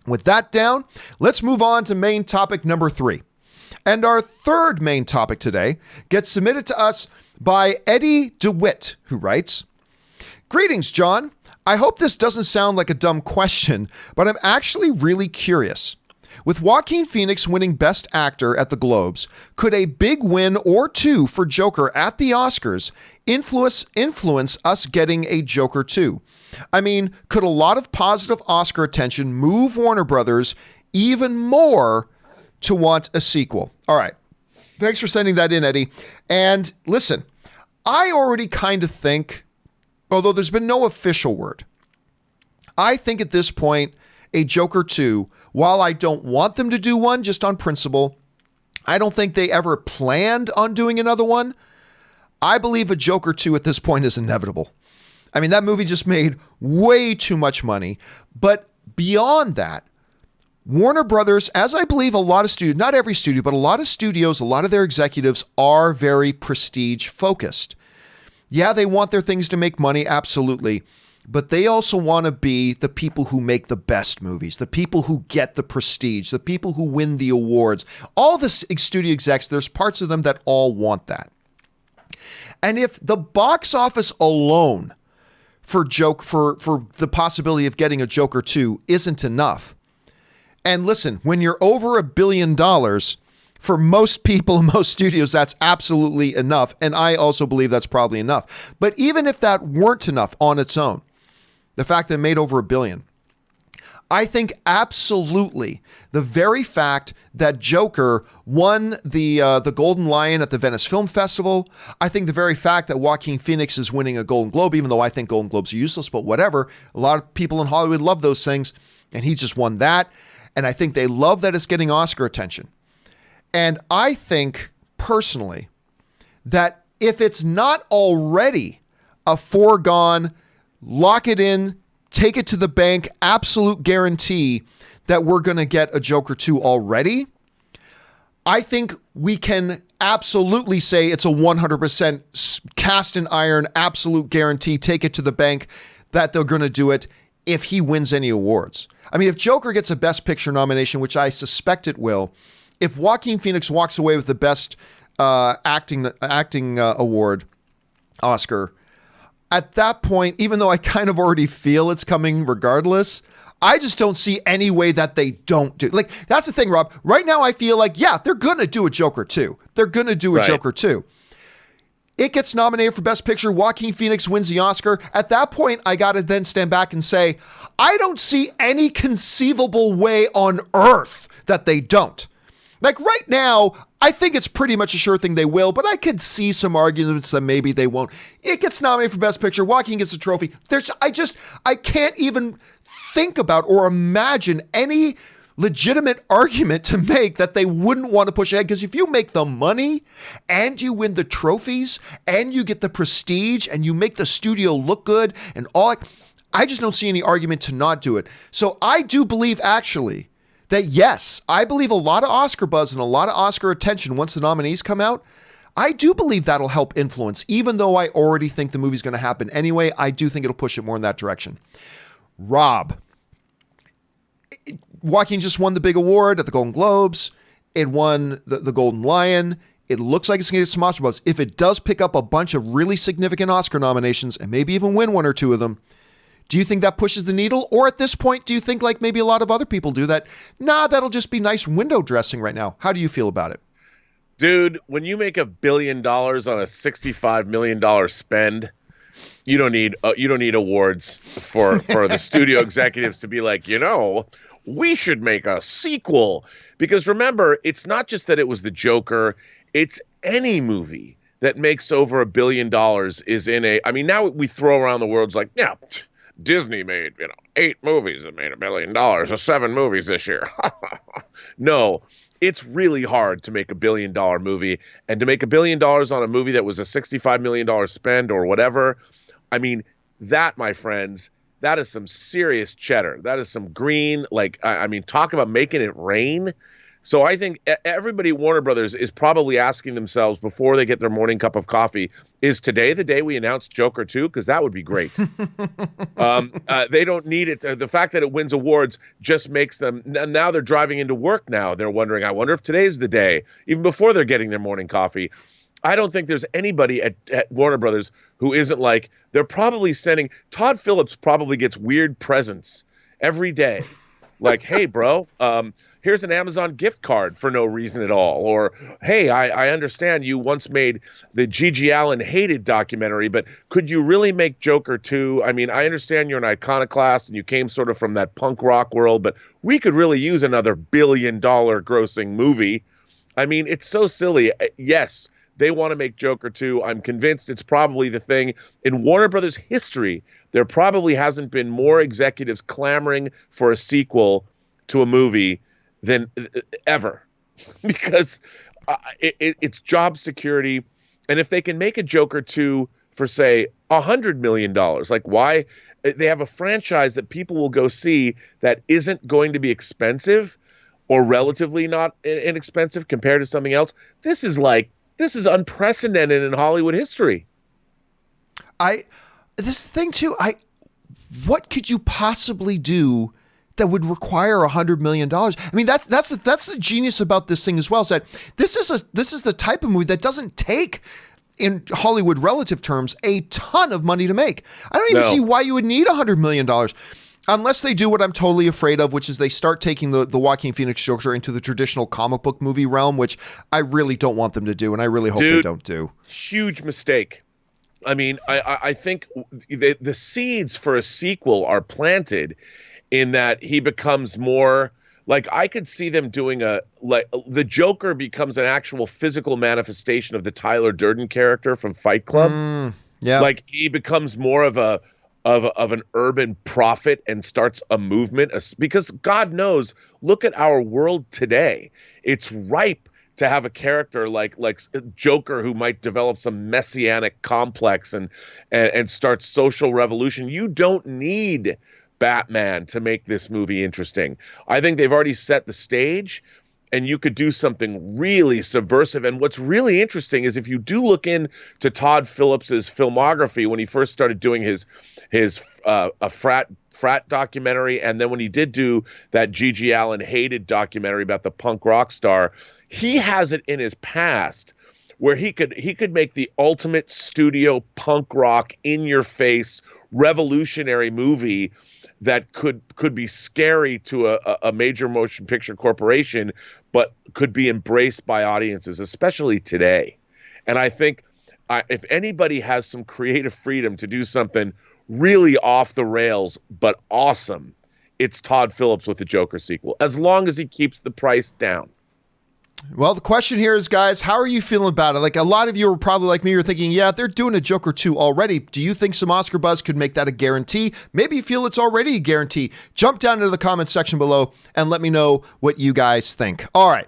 With that down, let's move on to main topic number 3. And our third main topic today gets submitted to us by Eddie Dewitt, who writes, "Greetings, John. I hope this doesn't sound like a dumb question, but I'm actually really curious. With Joaquin Phoenix winning Best Actor at the Globes, could a big win or two for Joker at the Oscars influence us getting a Joker 2? I mean, could a lot of positive Oscar attention move Warner Brothers even more to want a sequel?" All right. Thanks for sending that in, Eddie. And listen, I already kind of think, although there's been no official word, I think at this point, a Joker 2, while I don't want them to do one just on principle, I don't think they ever planned on doing another one. I believe a Joker 2 at this point is inevitable. I mean, that movie just made way too much money. But beyond that, Warner Brothers, as I believe a lot of studios, not every studio, but a lot of studios, a lot of their executives are very prestige focused. Yeah, they want their things to make money, absolutely. But they also want to be the people who make the best movies, the people who get the prestige, the people who win the awards. All the studio execs, there's parts of them that all want that. And if the box office alone for the possibility of getting a Joker 2 isn't enough, and listen, when you're over $1 billion, for most people, most studios, that's absolutely enough. And I also believe that's probably enough. But even if that weren't enough on its own, the fact that it made over $1 billion, I think absolutely the very fact that Joker won the Golden Lion at the Venice Film Festival, I think the very fact that Joaquin Phoenix is winning a Golden Globe, even though I think Golden Globes are useless, but whatever, a lot of people in Hollywood love those things, and he just won that. And I think they love that it's getting Oscar attention. And I think personally that if it's not already a foregone, lock it in, take it to the bank, absolute guarantee that we're going to get a Joker 2 already, I think we can absolutely say it's a 100% cast in iron, absolute guarantee, take it to the bank that they're going to do it if he wins any awards. I mean, if Joker gets a Best Picture nomination, which I suspect it will, if Joaquin Phoenix walks away with the Best acting award, Oscar, at that point, even though I kind of already feel it's coming regardless, I just don't see any way that they don't do. Like, that's the thing, Rob. Right now, I feel like, yeah, they're going to do a Joker 2. They're going to do a Joker 2. It gets nominated for Best Picture. Joaquin Phoenix wins the Oscar. At that point, I got to then stand back and say, I don't see any conceivable way on earth that they don't. Like right now, I think it's pretty much a sure thing they will, but I could see some arguments that maybe they won't. It gets nominated for Best Picture. Joaquin gets a trophy. I can't even think about or imagine any legitimate argument to make that they wouldn't want to push ahead, because if you make the money and you win the trophies and you get the prestige and you make the studio look good and all, I just don't see any argument to not do it. So I do believe actually that yes, I believe a lot of Oscar buzz and a lot of Oscar attention once the nominees come out. I do believe that'll help influence, even though I already think the movie's going to happen anyway. I do think it'll push it more in that direction. Rob, Joaquin just won the big award at the Golden Globes. It won the Golden Lion. It looks like it's going to get some Oscar buzz. If it does pick up a bunch of really significant Oscar nominations and maybe even win one or two of them, do you think that pushes the needle? Or at this point, do you think like maybe a lot of other people do that? Nah, that'll just be nice window dressing right now. How do you feel about it? Dude, when you make $1 billion on a $65 million spend, you don't need awards for the studio executives to be like, we should make a sequel. Because remember, it's not just that it was the Joker, it's any movie that makes over $1 billion is in a, I mean, now we throw around the words like, yeah, Disney made, 8 movies that made $1 billion, or 7 movies this year. No, it's really hard to make $1 billion movie, and to make $1 billion on a movie that was a $65 million spend or whatever. I mean, that, my friends, that is some serious cheddar. That is some green, talk about making it rain. So I think everybody at Warner Brothers is probably asking themselves before they get their morning cup of coffee, is today the day we announce Joker 2? Because that would be great. They don't need it. The fact that it wins awards just makes them, now they're driving into work now. They're wondering, I wonder if today's the day, even before they're getting their morning coffee. I don't think there's anybody at Warner Brothers who isn't like, they're probably sending, Todd Phillips probably gets weird presents every day. Like, hey, bro, here's an Amazon gift card for no reason at all. Or, hey, I understand you once made the Gigi Allen Hated documentary, but could you really make Joker 2? I mean, I understand you're an iconoclast and you came sort of from that punk rock world, but we could really use another billion-dollar grossing movie. I mean, it's so silly. Yes, they want to make Joker 2. I'm convinced it's probably the thing. In Warner Brothers history, there probably hasn't been more executives clamoring for a sequel to a movie than ever, because it's job security. And if they can make a Joker 2 for, say, $100 million, like, why? They have a franchise that people will go see that isn't going to be expensive or relatively not inexpensive compared to something else. This is unprecedented in Hollywood history. This thing too, what could you possibly do that would require $100 million? I mean, that's the genius about this thing as well, is that this is the type of movie that doesn't take, in Hollywood relative terms, a ton of money to make. I don't even see why you would need $100 million. Unless they do what I'm totally afraid of, which is they start taking the Joaquin Phoenix Joker into the traditional comic book movie realm, which I really don't want them to do, and I really hope they don't do. Huge mistake. I mean, I think the seeds for a sequel are planted in that he becomes more like, I could see them doing the Joker becomes an actual physical manifestation of the Tyler Durden character from Fight Club. Yeah, like he becomes more of an urban prophet and starts a movement, because God knows, look at our world today. It's ripe to have a character like Joker who might develop some messianic complex and start social revolution. You don't need Batman to make this movie interesting. I think they've already set the stage, and you could do something really subversive. And what's really interesting is if you do look into Todd Phillips's filmography, when he first started doing his a frat documentary, and then when he did do that Gigi Allen Hated documentary about the punk rock star, he has it in his past where he could make the ultimate studio punk rock, in your face, revolutionary movie that could be scary to a major motion picture corporation, but could be embraced by audiences, especially today. And I think if anybody has some creative freedom to do something really off the rails but awesome, it's Todd Phillips with the Joker sequel, as long as he keeps the price down. Well, the question here is, guys, how are you feeling about it? Like, a lot of you are probably like me, you're thinking, yeah, they're doing a Joker 2 already. Do you think some Oscar buzz could make that a guarantee? Maybe you feel it's already a guarantee. Jump down into the comments section below and let me know what you guys think. All right.